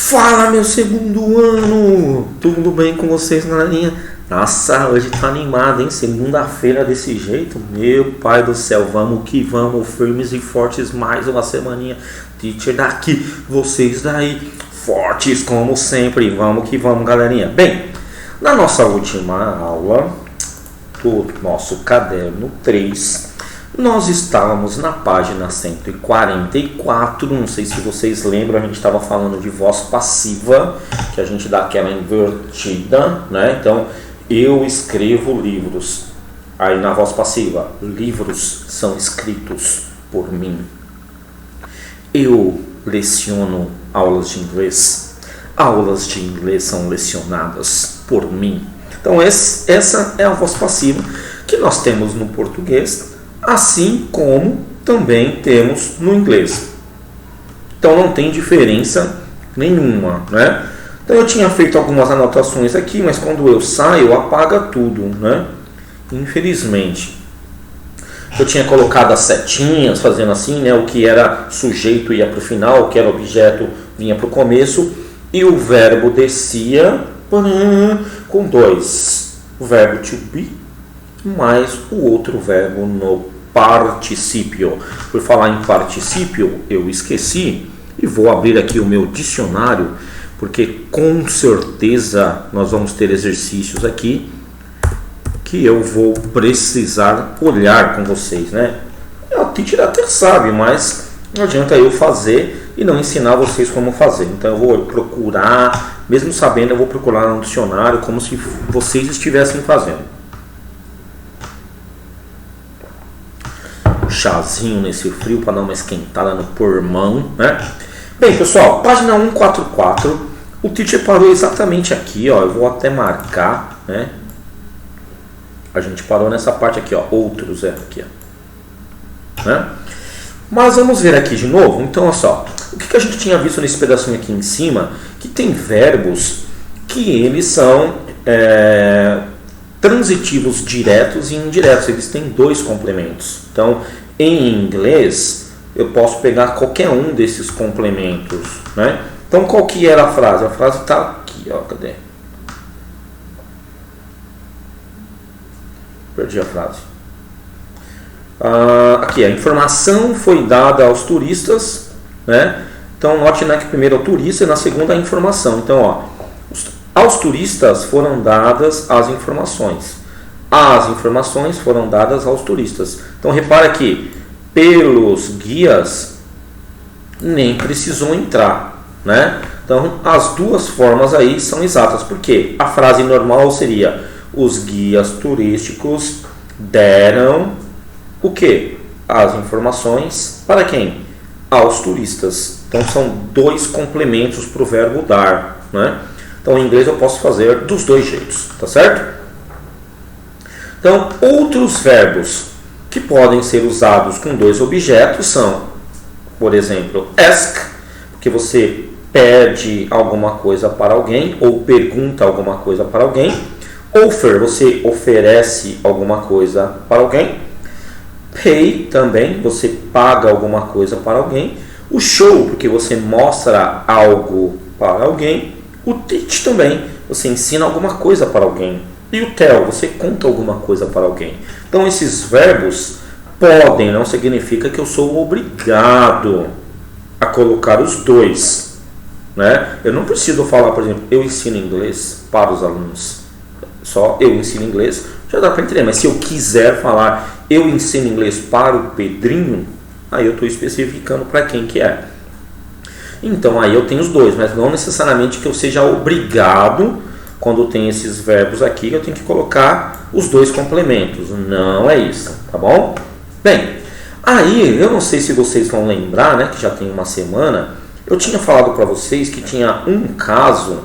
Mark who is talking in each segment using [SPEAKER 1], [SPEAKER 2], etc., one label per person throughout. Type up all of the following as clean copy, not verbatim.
[SPEAKER 1] Fala, meu segundo ano! Tudo bem com vocês, galerinha? Nossa, hoje tá animado, hein? Segunda-feira desse jeito, meu pai do céu, vamos que vamos, firmes e fortes, mais uma semaninha. Teacher daqui, vocês daí, fortes como sempre, vamos que vamos, galerinha. Bem, na nossa última aula do nosso caderno 3, nós estávamos na página 144, não sei se vocês lembram, a gente estava falando de voz passiva, que a gente dá aquela invertida, né? Então, eu escrevo livros. Aí na voz passiva, livros são escritos por mim. Eu leciono aulas de inglês. Aulas de inglês são lecionadas por mim. Então, essa é a voz passiva que nós temos no português, assim como também temos no inglês. Então não tem diferença nenhuma, né? Então eu tinha feito algumas anotações aqui, mas quando eu saio, apaga tudo, né? Infelizmente. Eu tinha colocado as setinhas, fazendo assim, né? O que era sujeito ia para o final, o que era objeto vinha para o começo, e o verbo descia com dois. O verbo to be mais o outro verbo no particípio. Por falar em particípio, eu esqueci e vou abrir aqui o meu dicionário, porque com certeza nós vamos ter exercícios aqui que eu vou precisar olhar com vocês, né? A teacher até sabe, mas não adianta eu fazer e não ensinar vocês como fazer. Então eu vou procurar, mesmo sabendo, eu vou procurar no dicionário como se vocês estivessem fazendo. Chazinho nesse frio para dar uma esquentada no pulmão, né? Bem, pessoal, página 144, o teacher parou exatamente aqui, ó. Eu vou até marcar, né? A gente parou nessa parte aqui, ó. Outros, aqui, ó. Né? Mas vamos ver aqui de novo. Então, olha só. O que a gente tinha visto nesse pedacinho aqui em cima? Que tem verbos que eles são transitivos diretos e indiretos. Eles têm dois complementos. Então, em inglês, eu posso pegar qualquer um desses complementos, né? Então, qual que era a frase? A frase está aqui, ó. Cadê? Perdi a frase. Aqui, a informação foi dada aos turistas, né? Então, note, né, que primeiro é o turista e na segunda a informação. Então, ó, aos turistas foram dadas as informações. As informações foram dadas aos turistas. Então, repara que pelos guias nem precisou entrar, né? Então, as duas formas aí são exatas. Por quê? A frase normal seria: os guias turísticos deram o quê? As informações para quem? Aos turistas. Então, são dois complementos para o verbo dar, né? Então, em inglês eu posso fazer dos dois jeitos, tá certo? Então, outros verbos que podem ser usados com dois objetos são, por exemplo, ask, porque você pede alguma coisa para alguém ou pergunta alguma coisa para alguém. Offer, você oferece alguma coisa para alguém. Pay, também, você paga alguma coisa para alguém. O show, porque você mostra algo para alguém. O teach também, você ensina alguma coisa para alguém. E o tell, você conta alguma coisa para alguém. Então, esses verbos podem, não significa que eu sou obrigado a colocar os dois, né? Eu não preciso falar, por exemplo, eu ensino inglês para os alunos. Só eu ensino inglês, já dá para entender. Mas se eu quiser falar, eu ensino inglês para o Pedrinho, aí eu estou especificando para quem que é. Então, aí eu tenho os dois, mas não necessariamente que eu seja obrigado. Quando tem esses verbos aqui, eu tenho que colocar os dois complementos. Não é isso, tá bom? Bem, aí, eu não sei se vocês vão lembrar, né, que já tem uma semana, eu tinha falado para vocês que tinha um caso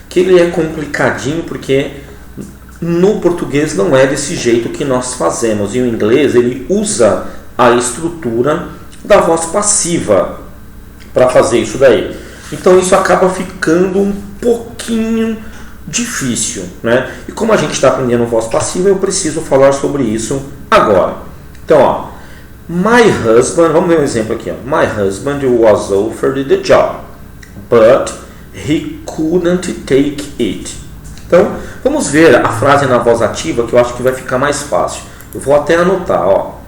[SPEAKER 1] que ele é complicadinho, porque no português não é desse jeito que nós fazemos. E o inglês, ele usa a estrutura da voz passiva para fazer isso daí. Então, isso acaba ficando um pouquinho difícil, né? E como a gente está aprendendo voz passiva, eu preciso falar sobre isso agora. Então, ó, my husband, vamos ver um exemplo aqui, ó. My husband was offered the job, but He couldn't take it. Então, vamos ver a frase na voz ativa, que eu acho que vai ficar mais fácil. Eu vou até anotar, ó.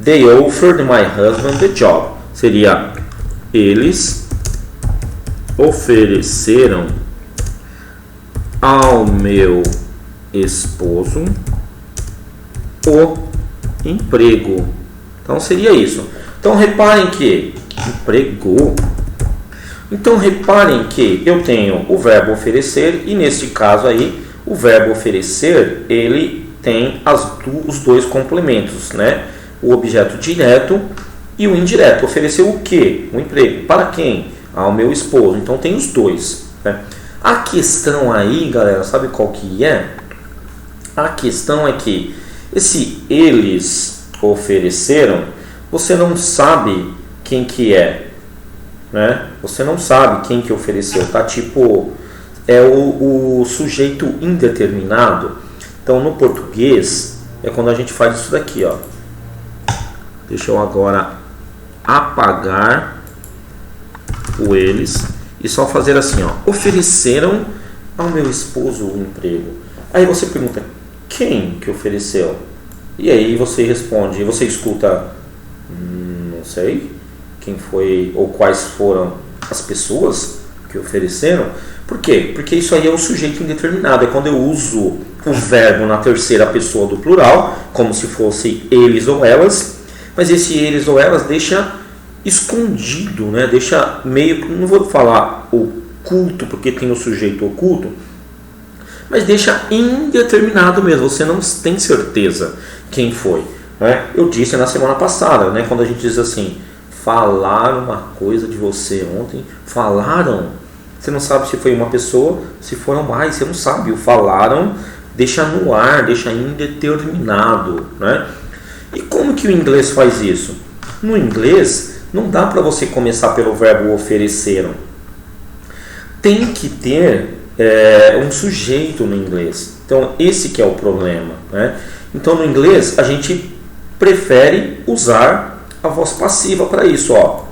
[SPEAKER 1] They offered my husband the job. Seria, eles ofereceram ao meu esposo o emprego. Então seria isso. Então reparem que emprego. Então reparem que eu tenho o verbo oferecer e nesse caso aí o verbo oferecer ele tem os dois complementos, né? O objeto direto e o indireto. Oferecer o quê? O emprego. Para quem? Ao meu esposo. Então tem os dois, né? A questão aí, galera, sabe qual que é? A questão é que esse eles ofereceram, você não sabe quem que é, né? Você não sabe quem que ofereceu, tá? Tipo, é o sujeito indeterminado. Então, no português, é quando a gente faz isso daqui, ó. Deixa eu agora apagar o eles e só fazer assim, ó. Ofereceram ao meu esposo o emprego. Aí você pergunta, quem que ofereceu? E aí você responde, você escuta, não sei quem foi ou quais foram as pessoas que ofereceram. Por quê? Porque isso aí é o sujeito indeterminado. É quando eu uso o verbo na terceira pessoa do plural, como se fosse eles ou elas, mas esse eles ou elas deixa escondido, né? Deixa meio, não vou falar oculto porque tem o sujeito oculto, mas deixa indeterminado mesmo. Você não tem certeza quem foi, né? Eu disse na semana passada, né? Quando a gente diz assim, falaram uma coisa de você ontem, falaram, você não sabe se foi uma pessoa, se foram mais, você não sabe. O falaram deixa no ar, deixa indeterminado, né? E como que o inglês faz isso? No inglês, não dá para você começar pelo verbo ofereceram. Tem que ter um sujeito no inglês. Então, esse que é o problema, né? Então, no inglês, a gente prefere usar a voz passiva para isso, ó.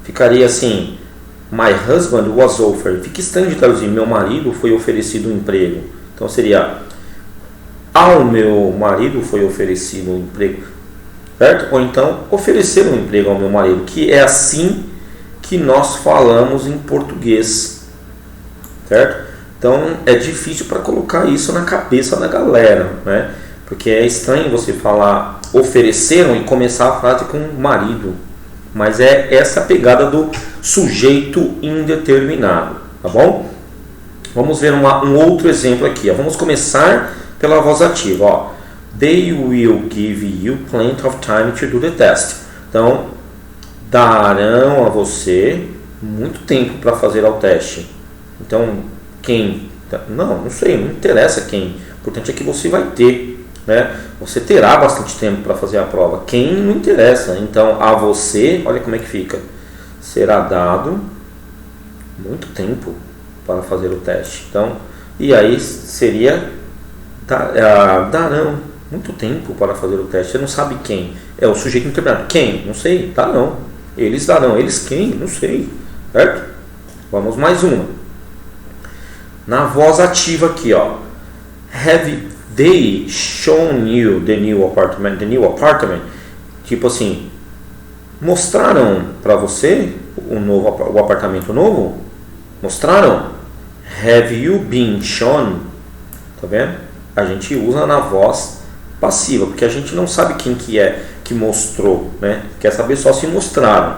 [SPEAKER 1] Ficaria assim, my husband was offered. Fica estranho de traduzir, meu marido foi oferecido um emprego. Então, seria, ao meu marido foi oferecido um emprego. Certo? Ou então, oferecer um emprego ao meu marido, que é assim que nós falamos em português. Certo? Então, é difícil para colocar isso na cabeça da galera, né? Porque é estranho você falar ofereceram e começar a frase com marido. Mas é essa pegada do sujeito indeterminado, tá bom? Vamos ver um outro exemplo aqui, ó. Vamos começar pela voz ativa, ó. They will give you plenty of time to do the test. Então, darão a você muito tempo para fazer o teste. Então, quem? Não sei, não interessa quem. O importante é que você vai ter, né? Você terá bastante tempo para fazer a prova. Quem não interessa. Então, a você, olha como é que fica. Será dado muito tempo para fazer o teste. Então, e aí seria darão muito tempo para fazer o teste. Você não sabe quem. É o sujeito indeterminado. Quem? Não sei. Darão. Eles darão. Eles quem? Não sei. Certo? Vamos mais uma. Na voz ativa aqui, ó. Have they shown you the new apartment? The new apartment? Tipo assim, mostraram para você o apartamento novo? Mostraram? Have you been shown? Tá vendo? A gente usa na voz passiva, porque a gente não sabe quem que é que mostrou, né? Quer saber só se mostraram.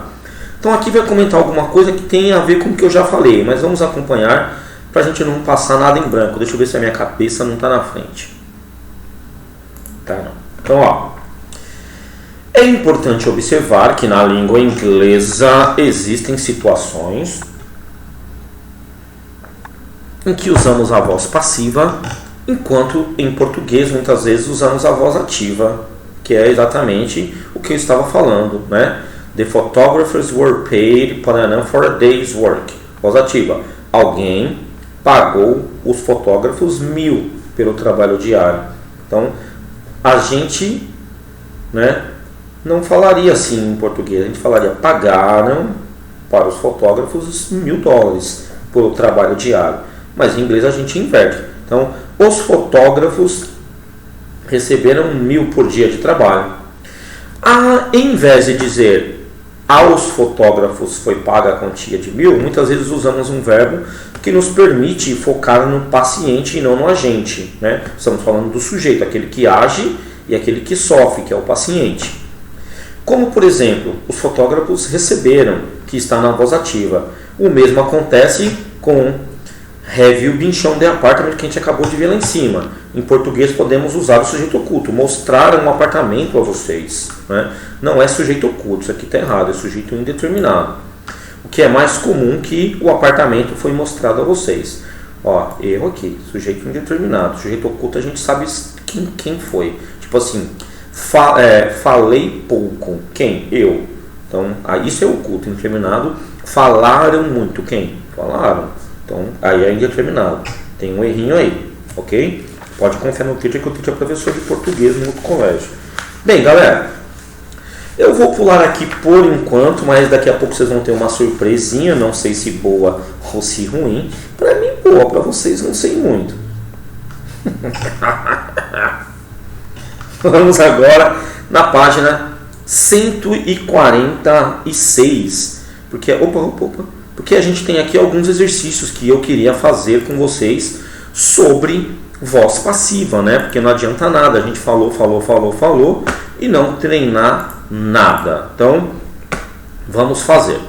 [SPEAKER 1] Então aqui vai comentar alguma coisa que tem a ver com o que eu já falei, mas vamos acompanhar para a gente não passar nada em branco. Deixa eu ver se a minha cabeça não está na frente. Tá, não. Então, ó. É importante observar que na língua inglesa existem situações em que usamos a voz passiva, enquanto em português muitas vezes usamos a voz ativa, que é exatamente o que eu estava falando, né? The photographers were paid for a day's work. Voz ativa. Alguém pagou os fotógrafos 1.000 pelo trabalho diário. Então, a gente, né, não falaria assim em português. A gente falaria pagaram para os fotógrafos $1.000 por trabalho diário. Mas em inglês a gente inverte. Então, os fotógrafos receberam 1.000 por dia de trabalho. Em vez de dizer aos fotógrafos foi paga a quantia de 1.000, muitas vezes usamos um verbo que nos permite focar no paciente e não no agente, né? Estamos falando do sujeito, aquele que age e aquele que sofre, que é o paciente. Como, por exemplo, os fotógrafos receberam, que está na voz ativa. O mesmo acontece com Have you been shown the apartment, que a gente acabou de ver lá em cima. Em português podemos usar o sujeito oculto, mostrar um apartamento a vocês, né? Não é sujeito oculto, isso aqui está errado, é sujeito indeterminado. O que é mais comum que o apartamento foi mostrado a vocês. Ó, erro aqui, sujeito indeterminado. Sujeito oculto a gente sabe quem foi. Tipo assim, falei pouco. Quem? Eu. Então, isso é oculto, indeterminado. Falaram muito. Quem? Falaram. Então, aí é indeterminado. Tem um errinho aí, ok? Pode confiar no teacher, que o teacher é professor de português no outro colégio. Bem, galera, eu vou pular aqui por enquanto, mas daqui a pouco vocês vão ter uma surpresinha. Não sei se boa ou se ruim. Para mim, boa. Para vocês, não sei muito. Vamos agora na página 146. Porque, porque a gente tem aqui alguns exercícios que eu queria fazer com vocês sobre voz passiva, né? Porque não adianta nada, a gente falou e não treinar nada. Então, vamos fazer.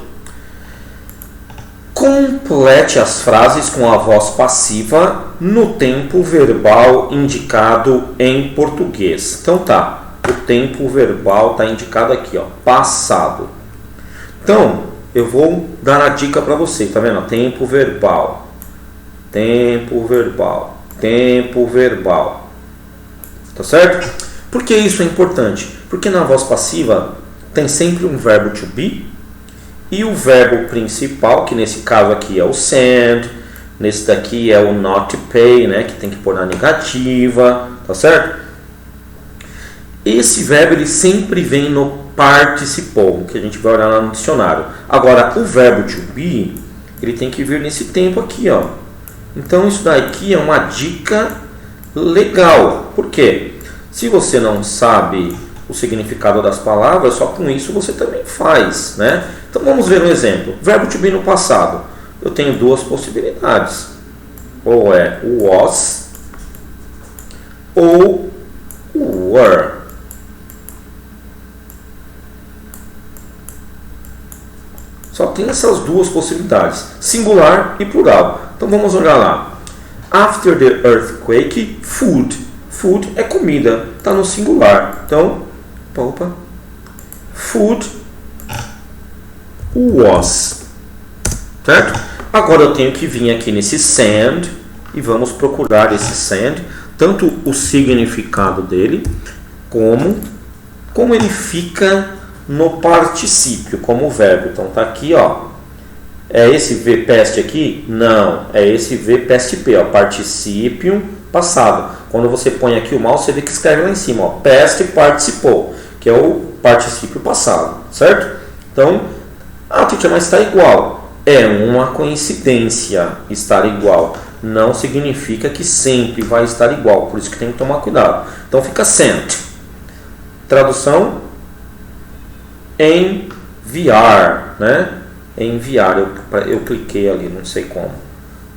[SPEAKER 1] Complete as frases com a voz passiva no tempo verbal indicado em português. Então tá, o tempo verbal está indicado aqui, ó, passado. Então, eu vou dar a dica para você, tá vendo? Tempo verbal, tempo verbal, tempo verbal. Tá certo? Por que isso é importante? Porque na voz passiva tem sempre um verbo to be e o verbo principal, que nesse caso aqui é o send, nesse daqui é o not pay, né, que tem que pôr na negativa, tá certo? Esse verbo ele sempre vem no participle, que a gente vai olhar lá no dicionário. Agora, o verbo to be, ele tem que vir nesse tempo aqui, ó. Então, isso daqui é uma dica legal. Por quê? Se você não sabe o significado das palavras, só com isso você também faz, né? Então, vamos ver um exemplo. Verbo to be no passado. Eu tenho duas possibilidades. Ou é was ou were. Só tem essas duas possibilidades, singular e plural. Então vamos olhar lá. After the earthquake, food. Food é comida, está no singular. Então, food was. Certo? Agora eu tenho que vir aqui nesse send e vamos procurar esse send, tanto o significado dele, como ele fica no particípio, como verbo. Então tá aqui, ó. É esse V past aqui? Não, é esse V past P, ó, particípio passado. Quando você põe aqui o mouse, você vê que escreve lá em cima, ó, past participou, que é o particípio passado, certo? Então, teacher, mas está igual. É uma coincidência estar igual. Não significa que sempre vai estar igual, por isso que tem que tomar cuidado. Então fica sent. Tradução: enviar, né? Enviar, eu cliquei ali, não sei como.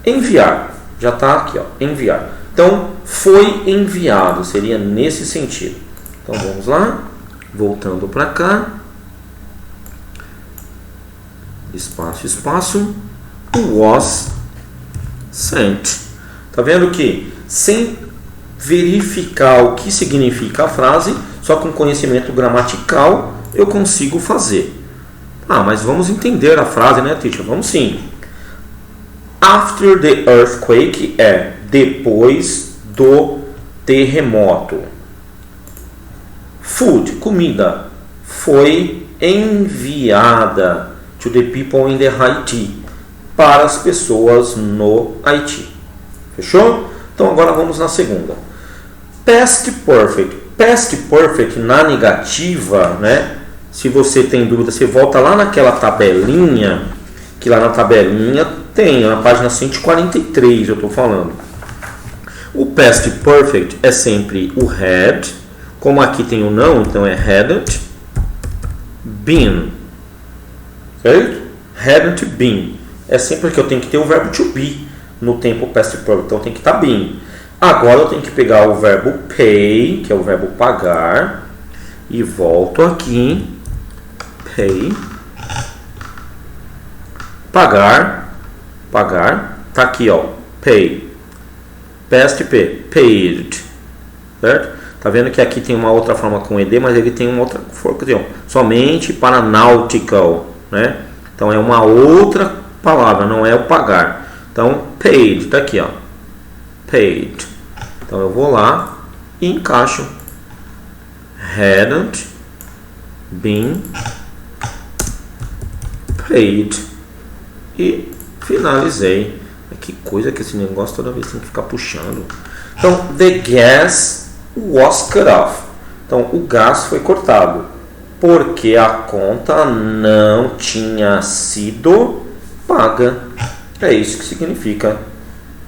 [SPEAKER 1] Enviar, já está aqui, ó, enviar. Então, foi enviado, seria nesse sentido. Então, vamos lá, voltando para cá. Espaço, espaço. Was sent. Tá vendo que, sem verificar o que significa a frase, só com conhecimento gramatical, eu consigo fazer. Mas vamos entender a frase, né, teacher? Vamos sim. After the earthquake é depois do terremoto. Food, comida, foi enviada to the people in the Haiti, para as pessoas no Haiti. Fechou? Então agora vamos na segunda. Past perfect. Past perfect na negativa, né? Se você tem dúvida, você volta lá naquela tabelinha, que lá na tabelinha tem, na página 143 eu estou falando. O past perfect é sempre o had, como aqui tem o não, então é hadn't been, certo? Hadn't been. É sempre que eu tenho que ter o verbo to be no tempo past perfect, então tem que estar been. Agora eu tenho que pegar o verbo pay, que é o verbo pagar, e volto aqui, pay, pagar, tá aqui ó, pay, past p, paid, certo? Tá vendo que aqui tem uma outra forma com ed, mas ele tem uma outra forma, somente para nautical, né? Então é uma outra palavra, não é o pagar. Então paid, tá aqui ó, paid. Então eu vou lá e encaixo hadn't been paid e finalizei. Que coisa que esse negócio toda vez tem que ficar puxando. Então the gas was cut off. Então o gás foi cortado porque a conta não tinha sido paga. É isso que significa.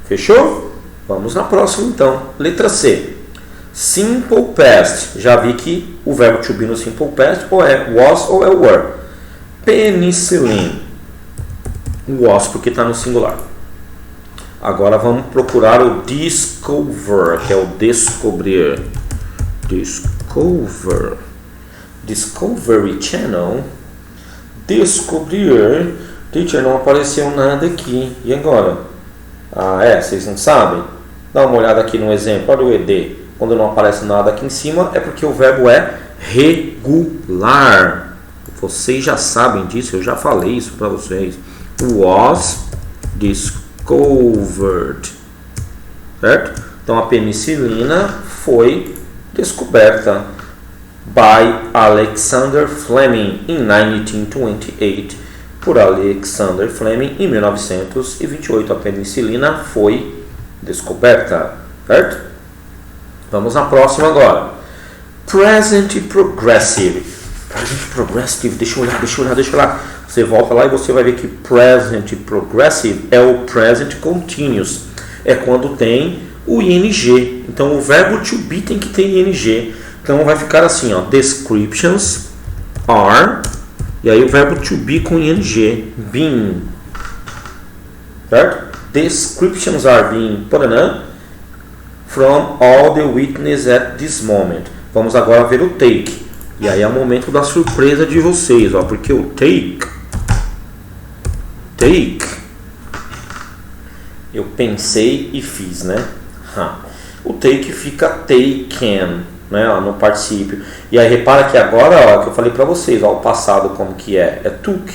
[SPEAKER 1] Fechou? Vamos na próxima então. Letra C. Simple past. Já vi que o verbo to be no simple past ou é was ou é were. Penicillin. Was porque está no singular. Agora vamos procurar o discover, que é o descobrir. Discover. Discovery Channel. Descobrir. Teacher, não apareceu nada aqui. E agora? Vocês não sabem? Dá uma olhada aqui no exemplo. Olha o ED. Quando não aparece nada aqui em cima, é porque o verbo é regular. Vocês já sabem disso, eu já falei isso para vocês. Was discovered. Certo? Então a penicilina foi descoberta by Alexander Fleming in 1928. Por Alexander Fleming em 1928. A penicilina foi descoberta. Certo? Vamos na próxima agora. Present progressive. Present progressive, deixa eu olhar. Você volta lá e você vai ver que present progressive é o present continuous. É quando tem o ing. Então o verbo to be tem que ter ing. Então vai ficar assim, ó, descriptions are, e aí o verbo to be com ing, being. Certo? Descriptions are being put on from all the witness at this moment. Vamos agora ver o take. E aí é o momento da surpresa de vocês, ó, porque o take, eu pensei e fiz, né? O take fica taken, né, ó, no particípio. E aí repara que agora, ó, que eu falei para vocês, ó, o passado como que é took.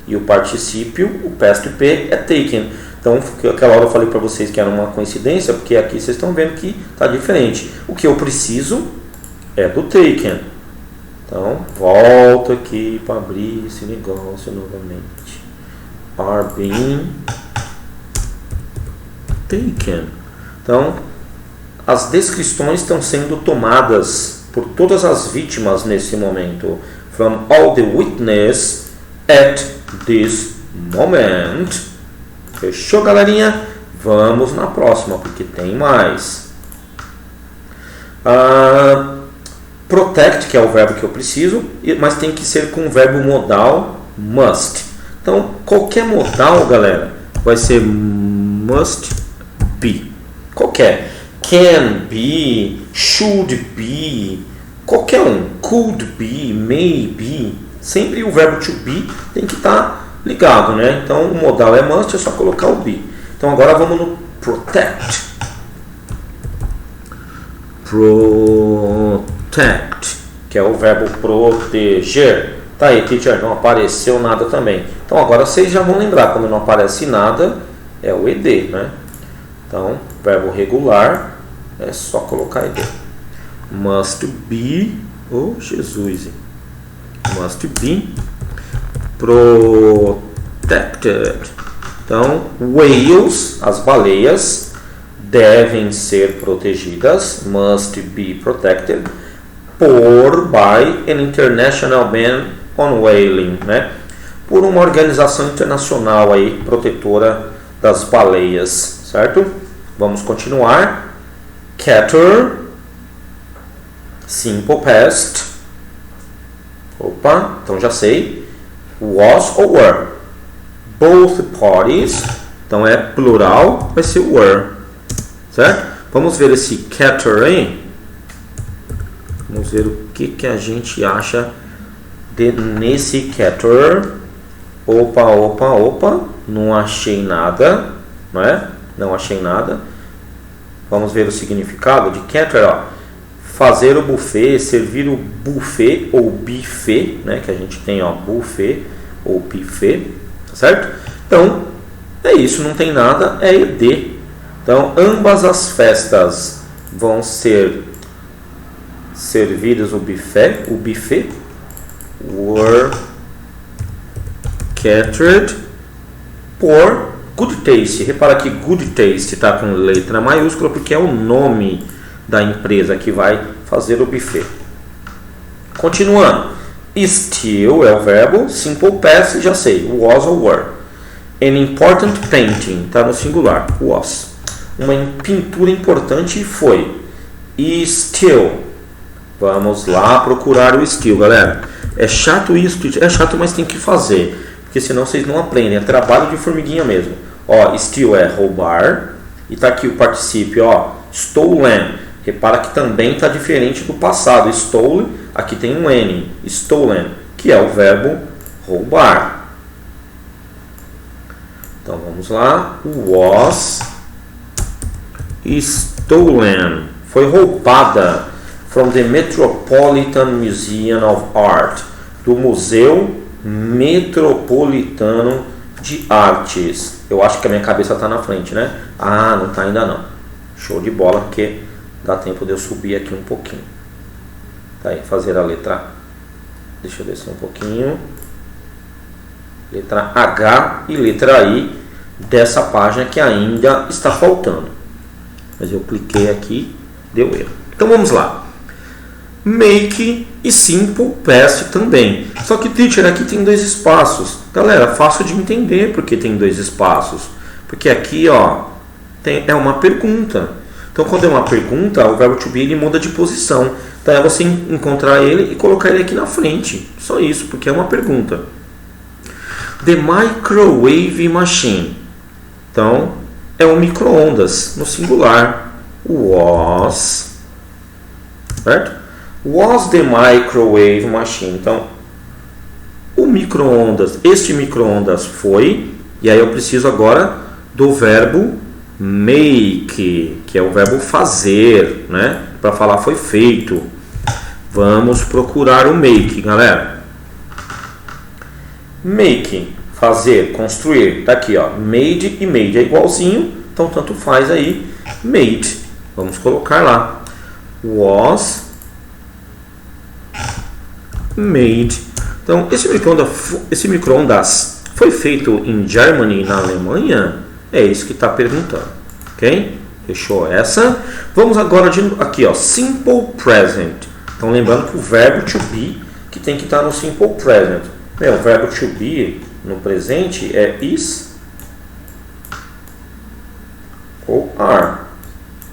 [SPEAKER 1] E o particípio, o past p, é taken. Então, aquela hora eu falei para vocês que era uma coincidência, porque aqui vocês estão vendo que está diferente. O que eu preciso é do taken. Então, volto aqui para abrir esse negócio novamente. Are being taken. Então, as descrições estão sendo tomadas por todas as vítimas nesse momento. From all the witness at this moment. Fechou, galerinha? Vamos na próxima, porque tem mais. Protect, que é o verbo que eu preciso, mas tem que ser com o verbo modal must. Então, qualquer modal, galera, vai ser must be. Qualquer. Can be, should be, qualquer um. Could be, may be. Sempre o verbo to be tem que estar ligado, né? Então, o modal é must, é só colocar o be. Então, agora vamos no protect. Protect, que é o verbo proteger. Tá aí, teacher, não apareceu nada também. Então, agora vocês já vão lembrar, quando não aparece nada, é o ed, né? Então, verbo regular, é só colocar ed. Must be, Jesus, must be protected. Então, whales, as baleias, devem ser protegidas, must be protected. by an international ban on whaling, né? Por uma organização internacional aí, protetora das baleias, certo? Vamos continuar. Cater, simple past. Opa, então já sei. Was ou were. Both parties, então é plural, vai ser were, certo? Vamos ver esse cater aí. Vamos ver o que a gente acha nesse cater. Opa, não achei nada, não é? Não achei nada. Vamos ver o significado de cater, ó. Fazer o buffet, servir o buffet ou buffet, né? Que a gente tem, ó, buffet ou buffet, certo? Então, é isso, não tem nada, é ED. Então, ambas as festas vão ser servidas o buffet were catered por Good Taste. Repara que Good Taste está com letra maiúscula porque é o nome da empresa que vai fazer o buffet. Continuando. Still é o verbo, simple past, já sei, was ou were. An important painting, está no singular, was. Uma pintura importante foi. Still. Vamos lá procurar o still, galera. É chato isso, é chato, mas tem que fazer. Porque senão vocês não aprendem, é trabalho de formiguinha mesmo. Ó, steal é roubar. E tá aqui o particípio, ó, stolen. Repara que também está diferente do passado. Stole, aqui tem um N. Stolen, que é o verbo roubar. Então vamos lá. Was stolen. Foi roubada. From the Metropolitan Museum of Art. Do Museu Metropolitano de Artes. Eu acho que a minha cabeça está na frente, né? Ah, não está ainda não. Show de bola, porque dá tempo de eu subir aqui um pouquinho. Tá aí, fazer a letra. Deixa eu descer um pouquinho. Letra H e letra I dessa página que ainda está faltando. Mas eu cliquei aqui, deu erro. Então vamos lá. Make e simple past também. Só que, teacher, aqui tem 2 espaços. Galera, fácil de entender porque tem 2 espaços. Porque aqui, ó, é uma pergunta. Então, quando é uma pergunta, o verbo to be ele muda de posição. Então, é você encontrar ele e colocar ele aqui na frente. Só isso, porque é uma pergunta. The microwave machine. Então, é um micro-ondas no singular. Was. Certo? Was the microwave machine. Então, o micro-ondas, este micro-ondas foi, e aí eu preciso agora do verbo make, que é o verbo fazer, né? Para falar foi feito. Vamos procurar o make, galera. Make, fazer, construir. Tá aqui, ó. Made e made é igualzinho, então tanto faz aí. Made. Vamos colocar lá. Was made. Então, esse micro-ondas foi feito em Germany, na Alemanha? É isso que está perguntando. Ok? Fechou essa. Vamos agora aqui, ó, simple present. Então, lembrando que o verbo to be que tem que estar no simple present. O verbo to be no presente é is ou are.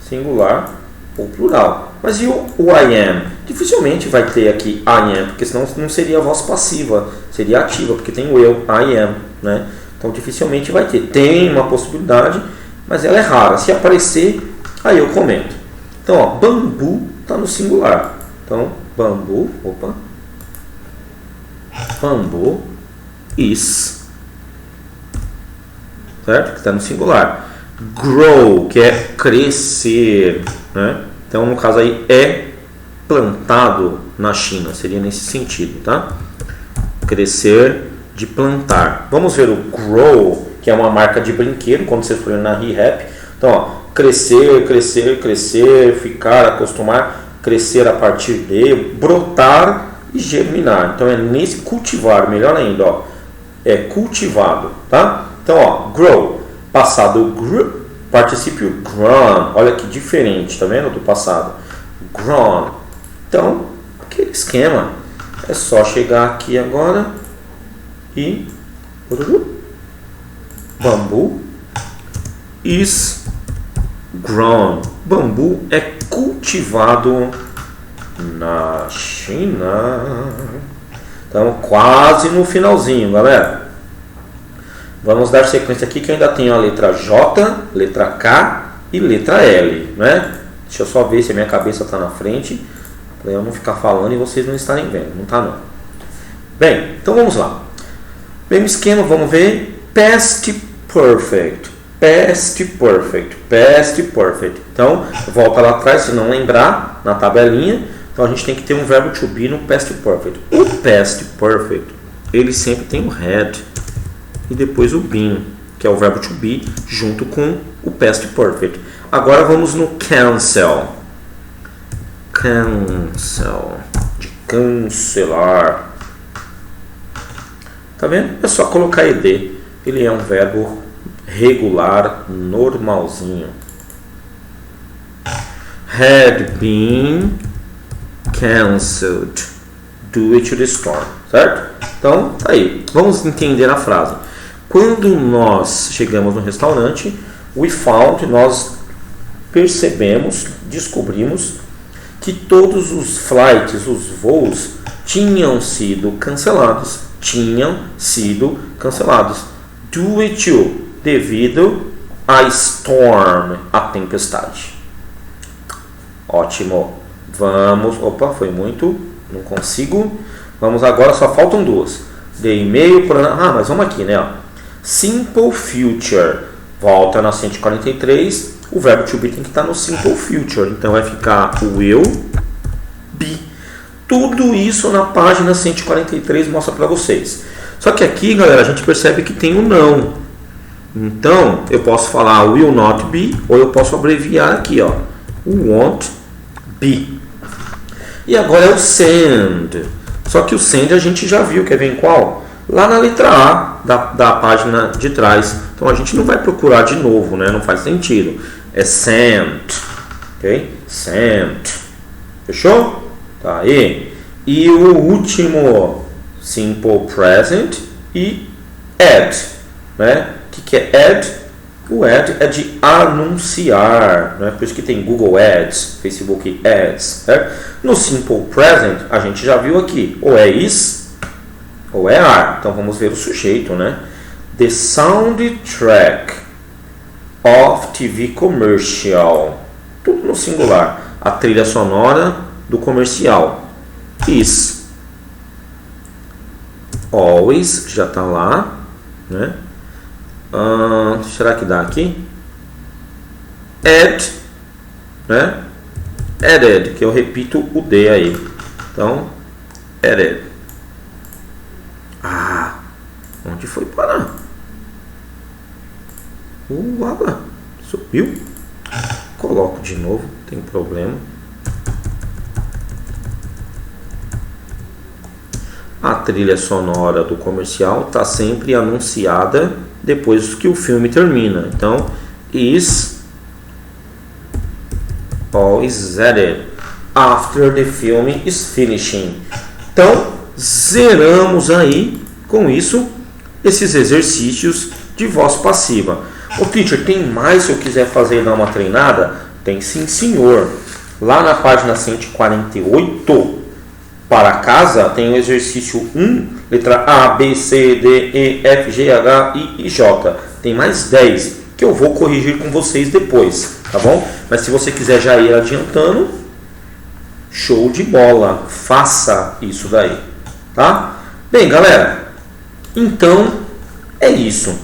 [SPEAKER 1] Singular ou plural. Mas e o I am? Dificilmente vai ter aqui I am, porque senão não seria a voz passiva, seria ativa, porque tem o eu, I am, né? Então dificilmente vai ter. Tem uma possibilidade, mas ela é rara. Se aparecer, aí eu comento. Então, ó, bambu está no singular. Então, bambu, bambu is, certo? Que está no singular. Grow, que é crescer, né? Então, no caso aí, é plantado na China. Seria nesse sentido, tá? Crescer, de plantar. Vamos ver o grow, que é uma marca de brinquedo, quando você for na ReHap. Então, ó, crescer, crescer, crescer, ficar, acostumar, crescer a partir de, brotar e germinar. Então, é nesse cultivar, melhor ainda, ó. É cultivado, tá? Então, ó, grow, passado grew, particípio grown, olha que diferente, tá vendo do passado? Grown. Então, aquele esquema. É só chegar aqui agora e bambu is grown. Bambu é cultivado na China. Então, quase no finalzinho, galera. Vamos dar sequência aqui que eu ainda tenho a letra J, letra K e letra L, né? Deixa eu só ver se a minha cabeça está na frente, para eu não ficar falando e vocês não estarem vendo. Não está não. Bem, então vamos lá. Mesmo esquema, vamos ver. Past Perfect. Past Perfect. Past Perfect. Então, volta lá atrás, se não lembrar, na tabelinha. Então, a gente tem que ter um verbo to be no Past Perfect. O Past Perfect, ele sempre tem o had e depois o been, que é o verbo to be, junto com o Past Perfect. Agora vamos no cancel. Cancel. De cancelar. Tá vendo? É só colocar ed. Ele é um verbo regular, normalzinho. Had been cancelled due to the storm, certo? Então, tá aí. Vamos entender a frase. Quando nós chegamos no restaurante, we found, nós percebemos, descobrimos que todos os flights, os voos, tinham sido cancelados. Due to, devido a storm, a tempestade. Ótimo. Vamos, opa, foi muito, não consigo. Vamos agora, só faltam duas. Dei e-mail para, mas vamos aqui, né? Ó. Simple future, volta na 143. O verbo to be tem que estar no simple future, então vai ficar will be. Tudo isso na página 143 mostra para vocês. Só que aqui, galera, a gente percebe que tem o não. Então, eu posso falar will not be, ou eu posso abreviar aqui, ó, won't be. E agora é o send. Só que o send a gente já viu, quer ver em qual? Lá na letra A da página de trás. Então a gente não vai procurar de novo, né? Não faz sentido. É sent. Ok? Sent. Fechou? Tá aí. E o último, simple present e add. Né? O que é add? O add é de anunciar, né? Por isso que tem Google Ads, Facebook Ads, certo? No Simple Present, a gente já viu aqui, ou é is, ou é are. Então vamos ver o sujeito, né? The soundtrack of TV commercial. Tudo no singular. A trilha sonora do comercial. Is. Always, já está lá, né? Será que dá aqui? Add, né? Added, que eu repito o D aí. Então, added. Onde foi parar? Uau, subiu. Coloco de novo, tem problema. A trilha sonora do comercial está sempre anunciada depois que o filme termina. Então, is always added after the film is finishing. Então, zeramos aí com isso esses exercícios de voz passiva. Ô teacher, tem mais se eu quiser fazer e dar uma treinada? Tem sim, senhor. Lá na página 148, para casa, tem o exercício 1, letra A, B, C, D, E, F, G, H, I e J. Tem mais 10 que eu vou corrigir com vocês depois, tá bom? Mas se você quiser já ir adiantando, show de bola. Faça isso daí, tá? Bem, galera, então é isso.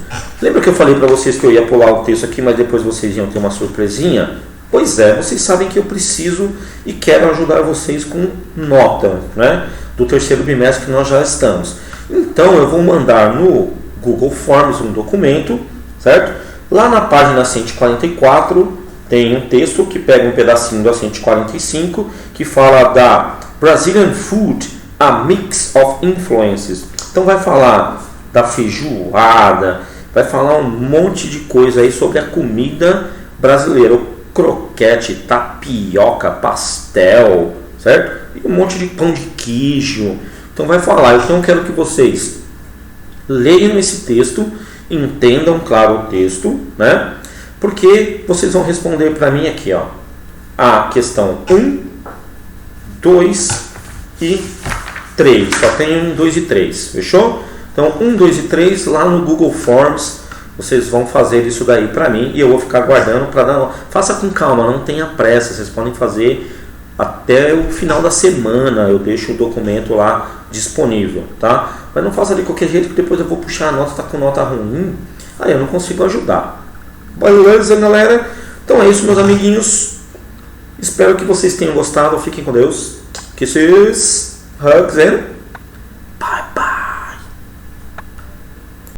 [SPEAKER 1] Lembra que eu falei para vocês que eu ia pular o texto aqui, mas depois vocês iam ter uma surpresinha? Pois é, vocês sabem que eu preciso e quero ajudar vocês com nota, né, do terceiro bimestre que nós já estamos. Então eu vou mandar no Google Forms um documento, certo? Lá na página 144 tem um texto que pega um pedacinho da 145 que fala da Brazilian Food, a Mix of Influences. Então vai falar da feijoada, vai falar um monte de coisa aí sobre a comida brasileira. Croquete, tapioca, pastel, certo? E um monte de pão de queijo. Então vai falar. Então eu quero que vocês leiam esse texto, entendam, claro, o texto, né? Porque vocês vão responder para mim aqui, ó, a questão 1, 2 e 3. Só tem 1, 2 e 3, fechou? Então 1, 2 e 3 lá no Google Forms, vocês vão fazer isso daí para mim e eu vou ficar guardando para dar. Faça com calma, não tenha pressa, vocês podem fazer até o final da semana, eu deixo o documento lá disponível, tá? Mas não faça de qualquer jeito que depois eu vou puxar a nota, tá com nota ruim, aí eu não consigo ajudar. Beleza, galera? Então é isso, meus amiguinhos. Espero que vocês tenham gostado. Fiquem com Deus. Kisses, hugs and